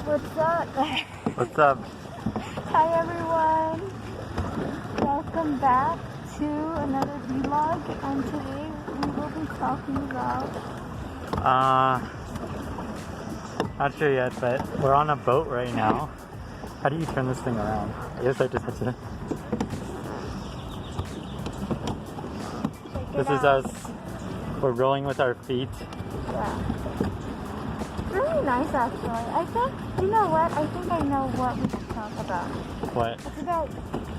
What's up? What's up? Hi everyone. Welcome back to another vlog, and today we will be talking about not sure yet, but we're on a boat right now. How do you turn this thing around? I guess I just have to. This is us. We're rowing with our feet. Yeah. It's really nice actually. I think, you know what? I think I know what we should talk about. What? It's about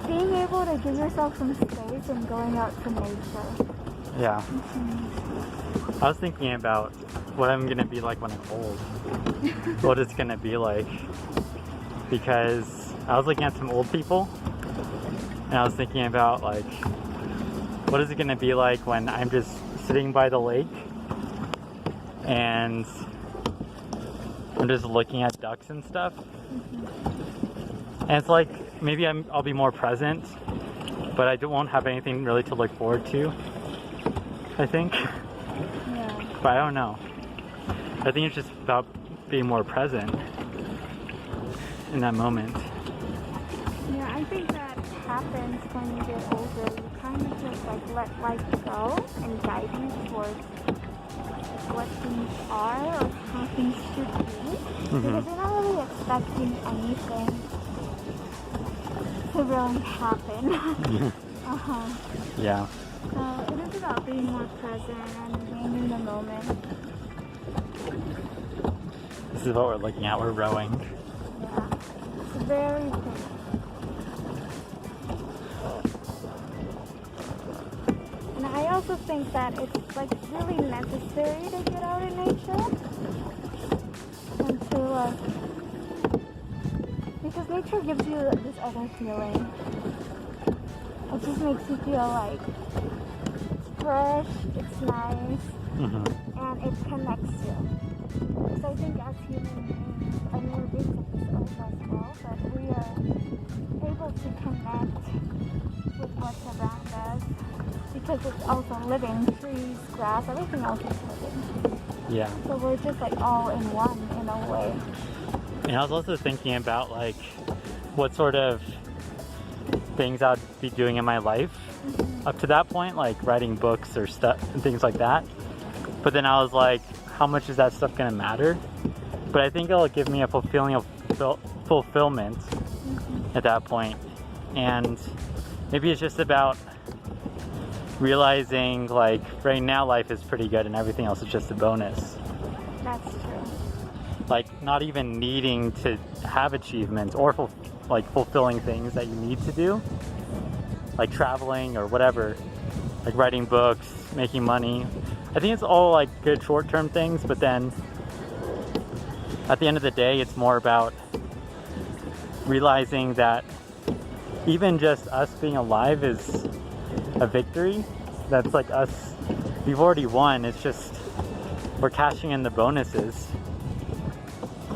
being able to give yourself some space and going out to nature. Yeah. I was thinking about what I'm gonna be like when I'm old. What it's gonna be like. Because I was looking at some old people and I was thinking about like, what is it gonna be like when I'm just sitting by the lake and I'm just looking at ducks and stuff. And it's like, maybe I'll be more present, but I won't have anything really to look forward to, I think. Yeah. But I don't know. I think it's just about being more present in that moment. Yeah, I think that happens when you get older. You kind of just like let life go and guide you towards what things are or how things should be. Because you're not really expecting anything to really happen. Yeah. So it is about being more present and being in the moment. This is what we're looking at. We're rowing. Yeah. It's very good. And I also think that it's like really necessary to get out in nature and to like, because nature gives you this other feeling. It just makes you feel like it's fresh, it's nice, and it connects you. So I think as human beings, I mean we're beings of this earth as well, but we are able to connect with what's around us because it's also living. Trees, grass, everything else is living. Yeah. So we're just like all in one in a way. And I was also thinking about like what sort of things I'd be doing in my life up to that point, like writing books or stuff and things like that. But then I was like, how much is that stuff gonna matter? But I think it'll give me a feeling of fulfillment at that point. And maybe it's just about realizing like right now life is pretty good and everything else is just a bonus. That's true. Like not even needing to have achievements or fulfilling things that you need to do, like traveling or whatever, like writing books, making money. I think it's all like good short-term things, but then at the end of the day it's more about realizing that even just us being alive is a victory. That's like us, we've already won. It's just we're cashing in the bonuses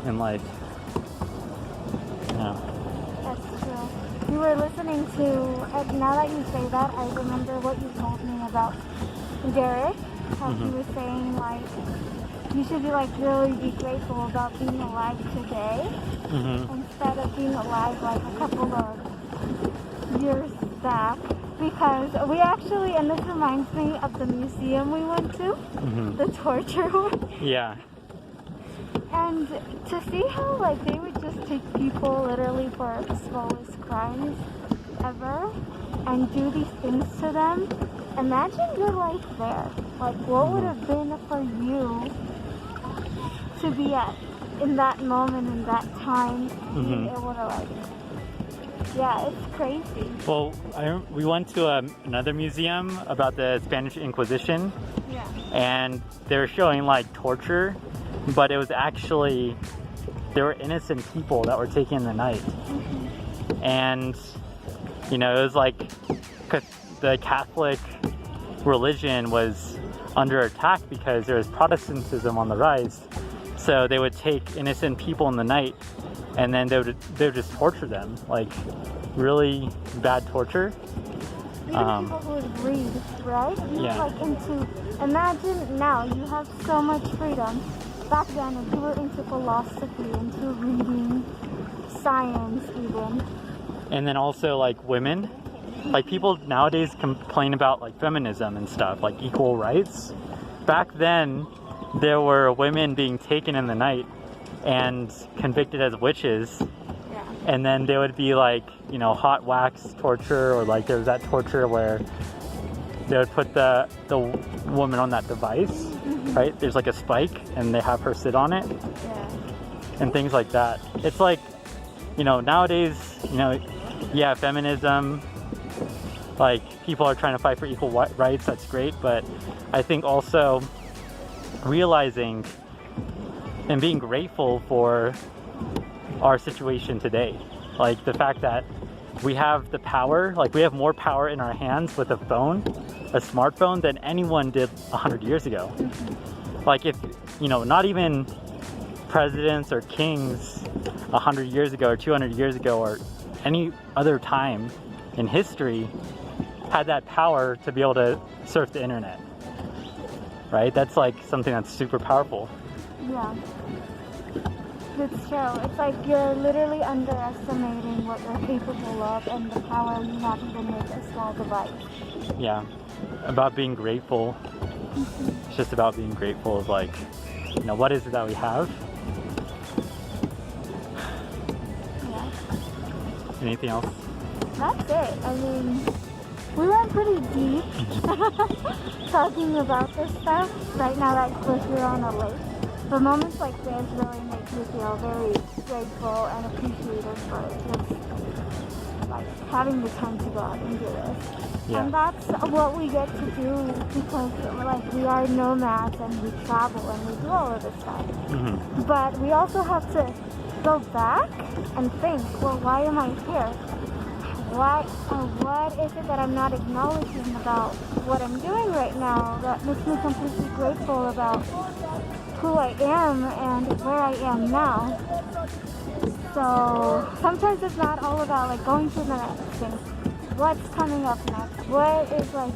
in life. Yeah. That's true. You were listening to, now that you say that, I remember what you told me about Derek, how he was saying like, you should be like really be grateful about being alive today instead of being alive like a couple of years back. Because we actually, and this reminds me of the museum we went to, the torture one. Yeah. And to see how like they would just take people literally for the smallest crimes ever and do these things to them. Imagine your life there. Like what would have been for you to be at in that moment, in that time, being able to like, yeah, it's crazy. Well, we went to another museum about the Spanish Inquisition. Yeah. And they were showing like torture, but it was actually, there were innocent people that were taken in the night. And, you know, it was like, the Catholic religion was under attack because there was Protestantism on the rise. So they would take innocent people in the night and then they would just torture them, like really bad torture. Even people who would read, right? Yeah. Like imagine now you have so much freedom, back then, if you were into philosophy, into reading, science even. And then also like women, like people nowadays complain about like feminism and stuff, like equal rights. Back then, there were women being taken in the night and convicted as witches. Yeah. And then there would be like, you know, hot wax torture, or like there was that torture where they would put the woman on that device, right? There's like a spike and they have her sit on it. Yeah. And things like that. It's like, you know, nowadays, you know, yeah, feminism, like people are trying to fight for equal rights, that's great, but I think also realizing and being grateful for our situation today. Like the fact that we have the power, like we have more power in our hands with a phone, a smartphone, than anyone did 100 years ago. Like if, you know, not even presidents or kings 100 years ago or 200 years ago or any other time in history had that power to be able to surf the internet, right? That's like something that's super powerful. Yeah. It's true. It's like you're literally underestimating what you're capable of and the power you have even with a small device. Yeah. About being grateful. It's just about being grateful of like, you know, what is it that we have? Yeah. Anything else? That's it. I mean, we went pretty deep talking about this stuff right now that we're here on a lake. But moments like this really make me feel very grateful and appreciative for just like having the time to go out and do this. Yeah. And that's what we get to do because like we are nomads and we travel and we do all of this stuff. But we also have to go back and think, well, why am I here? What is it that I'm not acknowledging about what I'm doing right now that makes me completely grateful about who I am and where I am now? So sometimes it's not all about like going to the next thing. What's coming up next? What is like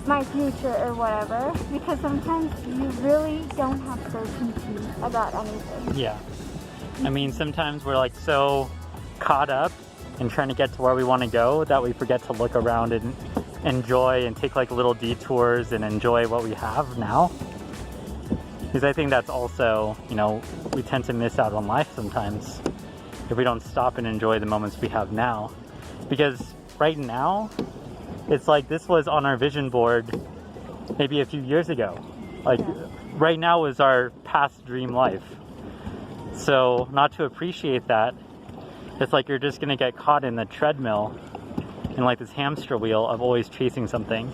my future or whatever? Because sometimes you really don't have certainty about anything. Yeah. I mean, sometimes we're like so caught up in trying to get to where we want to go that we forget to look around and enjoy and take like little detours and enjoy what we have now. Because I think that's also, you know, we tend to miss out on life sometimes if we don't stop and enjoy the moments we have now. Because right now, it's like this was on our vision board maybe a few years ago. Like right now is our past dream life. So not to appreciate that, it's like you're just gonna get caught in the treadmill in like this hamster wheel of always chasing something.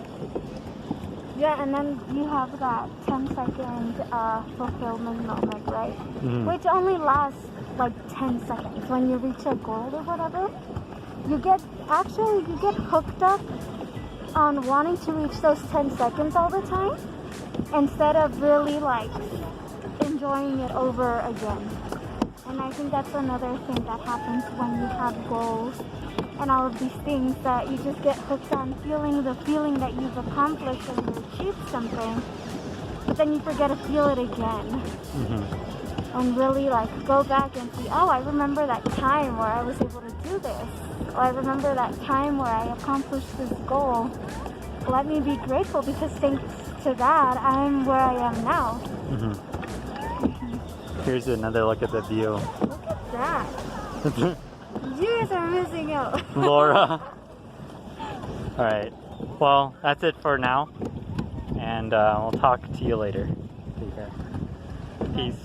Yeah, and then you have that 10-second fulfillment moment, right? Which only lasts like 10 seconds. When you reach a goal or whatever, you get hooked up on wanting to reach those 10 seconds all the time instead of really like enjoying it over again. And I think that's another thing that happens when you have goals and all of these things, that you just get hooked on feeling the feeling that you've accomplished and you achieved something, but then you forget to feel it again. And really like go back and see, oh, I remember that time where I was able to do this, or I remember that time where I accomplished this goal. Let me be grateful because thanks to that I'm where I am now. Here's another look at the view. Look at that. You guys are missing out. Laura. Alright. Well, that's it for now. And we'll talk to you later. Take care. Peace.